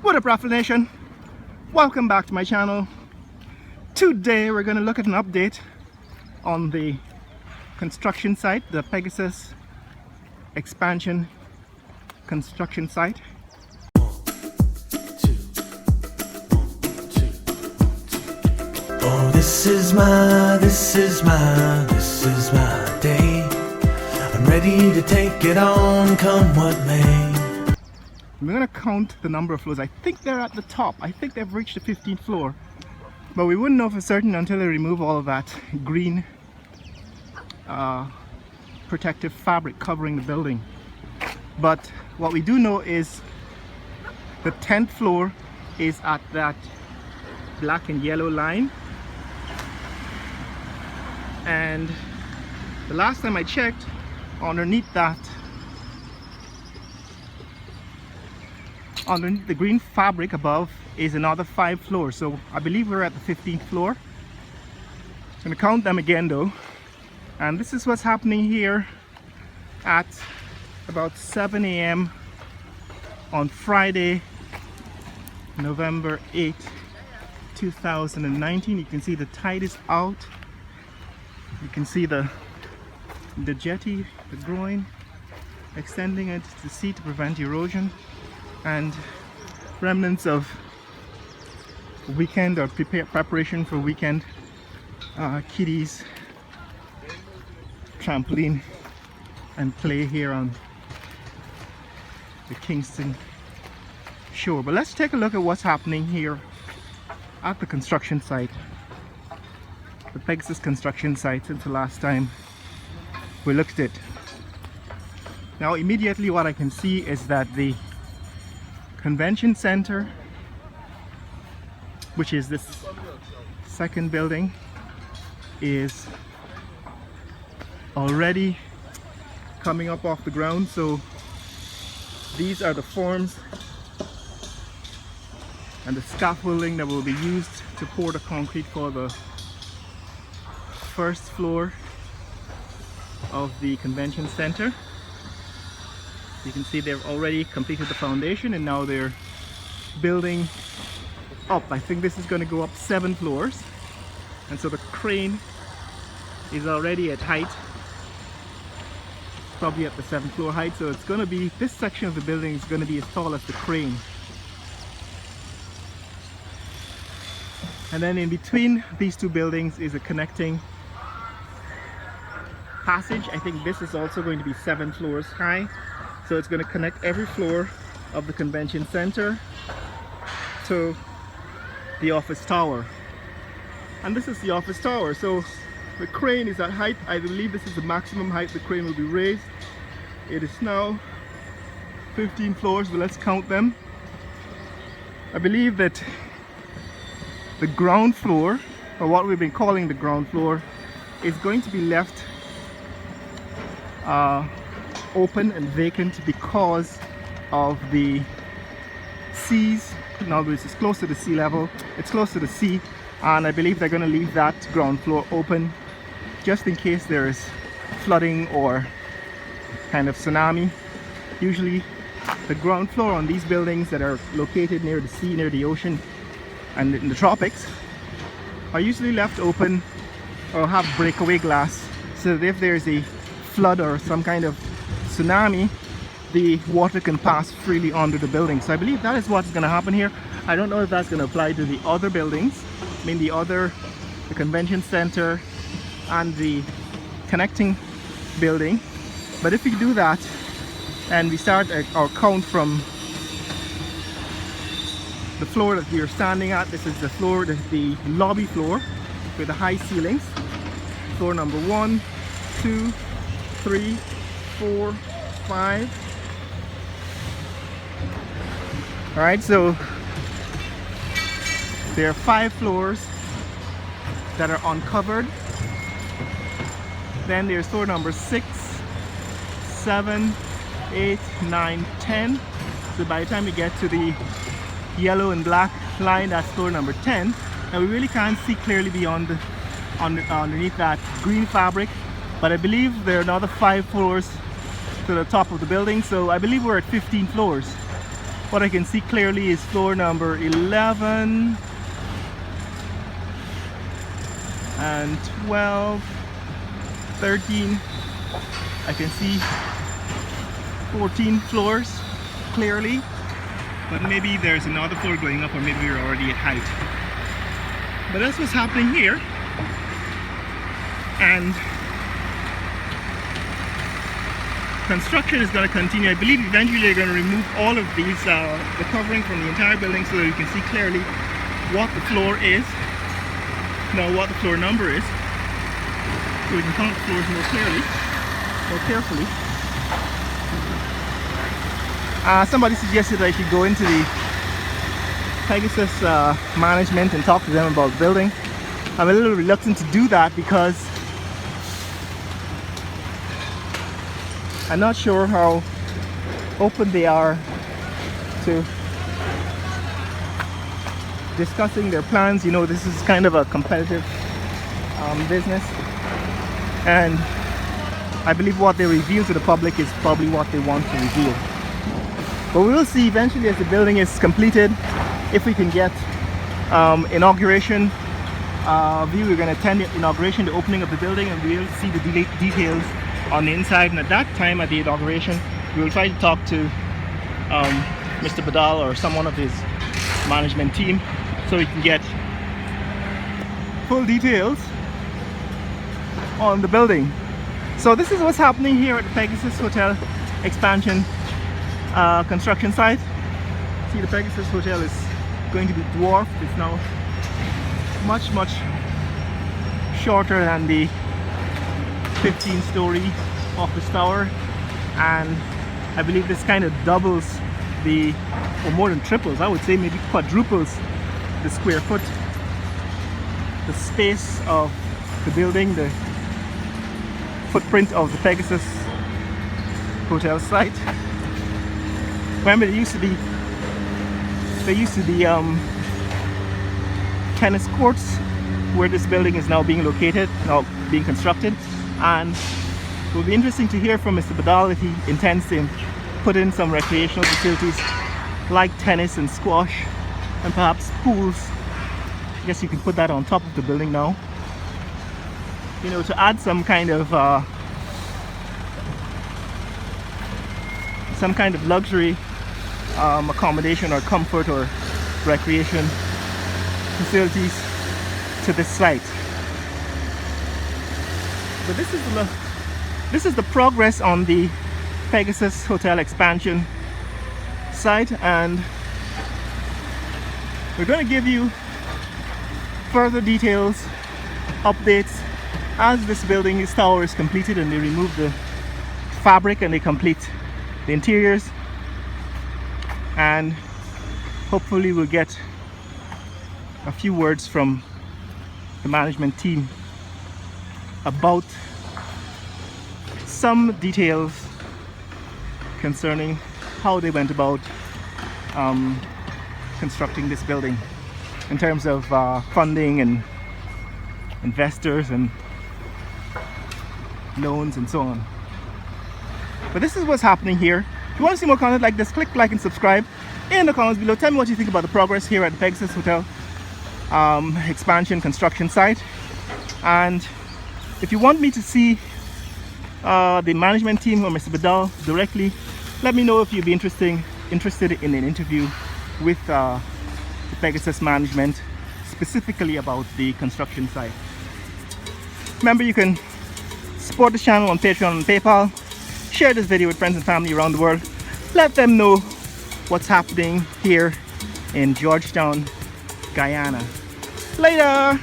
What up, Raffle Nation? Welcome back to my channel. Today we're going to look at an update on the construction site, the Pegasus Expansion construction site. Oh, this is my day. I'm ready to take it on, come what may. We're going to count the number of floors. I think they're at the top. I think they've reached the 15th floor. But we wouldn't know for certain until they remove all of that green protective fabric covering the building. But what we do know is the 10th floor is at that black and yellow line. And the last time I checked, underneath the green fabric above is another 5 floors. So I believe we're at the 15th floor. I'm going to count them again though. And this is what's happening here at about 7 a.m. on Friday, November 8, 2019. You can see the tide is out. You can see the jetty, the groin, extending it to the sea to prevent erosion, and remnants of weekend or preparation for weekend kiddies trampoline and play here on the Kingston shore. But let's take a look at what's happening here at the construction site, the Pegasus construction site, since the last time we looked at it. Now immediately what I can see is that the convention center, which is this second building, is already coming up off the ground. So these are the forms and the scaffolding that will be used to pour the concrete for the first floor of the convention center. You can see they've already completed the foundation and now they're building up. I think this is going to go up 7 floors, and so the crane is already at height, probably at the 7th floor height. So it's going to be, this section of the building is going to be as tall as the crane. And then in between these two buildings is a connecting passage. I think this is also going to be 7 floors high. So it's going to connect every floor of the convention center to the office tower. And this is the office tower. So the crane is at height. I believe this is the maximum height the crane will be raised. It is now 15 floors, but let's count them. I believe that the ground floor, or what we've been calling the ground floor, is going to be left open and vacant because of the seas. In other words, it's close to the sea level, it's close to the sea, and I believe they're going to leave that ground floor open just in case there is flooding or kind of tsunami. Usually the ground floor on these buildings that are located near the sea, near the ocean and in the tropics, are usually left open or have breakaway glass, so that if there's a flood or some kind of tsunami, the water can pass freely under the building. So I believe that is what's going to happen here. I don't know if that's going to apply to the other buildings. I mean the convention center and the connecting building. But if we do that and we start our count from the floor that we are standing at, this is the floor, the lobby floor with the high ceilings. Floor number 1, 2, 3, 4, 5. Alright, so there are 5 floors that are uncovered. Then there's floor number 6, 7, 8, 9, 10. So by the time we get to the yellow and black line, that's floor number 10. And we really can't see clearly beyond underneath that green fabric. But I believe there are another 5 floors to the top of the building, so I believe we're at 15 floors. What I can see clearly is floor number 11 and 12, 13. I can see 14 floors clearly, but maybe there's another floor going up, or maybe we're already at height. But that's what's happening here. And construction is going to continue. I believe eventually they're going to remove all of these, the covering from the entire building, so that you can see clearly what the floor is, now what the floor number is, so we can count the floors more clearly, more carefully. Somebody suggested I should go into the Pegasus management and talk to them about the building. I'm a little reluctant to do that because I'm not sure how open they are to discussing their plans. You know, this is kind of a competitive business, and I believe what they reveal to the public is probably what they want to reveal. But we will see eventually as the building is completed, if we can get inauguration view. We're going to attend the inauguration, the opening of the building, and we'll see the details on the inside. And at that time, at the inauguration, we will try to talk to Mr. Badal or someone of his management team, so we can get full details on the building. So this is what's happening here at the Pegasus Hotel Expansion construction site. See, the Pegasus Hotel is going to be dwarfed. It's now much shorter than the 15-story office tower, and I believe this kind of doubles the, or more than triples, I would say maybe quadruples the square foot, the space of the building, the footprint of the Pegasus Hotel site. Remember, there used to be tennis courts where this building is now being located, now being constructed, and it will be interesting to hear from Mr. Badal if he intends to put in some recreational facilities like tennis and squash and perhaps pools. I guess you can put that on top of the building now, you know, to add some kind of luxury accommodation or comfort or recreation facilities to this site. But this is the progress on the Pegasus Hotel Expansion site, and we're going to give you further details, updates, as this building, this tower is completed and they remove the fabric and they complete the interiors, and hopefully we'll get a few words from the management team about some details concerning how they went about constructing this building in terms of funding and investors and loans and so on. But this is what's happening here. If you want to see more content like this, click like and subscribe in the comments below. Tell me what you think about the progress here at the Pegasus Hotel Expansion construction site. And if you want me to see the management team or Mr. Badal directly, let me know if you'd be interested in an interview with the Pegasus management, specifically about the construction site. Remember, you can support the channel on Patreon and PayPal. Share this video with friends and family around the world. Let them know what's happening here in Georgetown, Guyana. Later!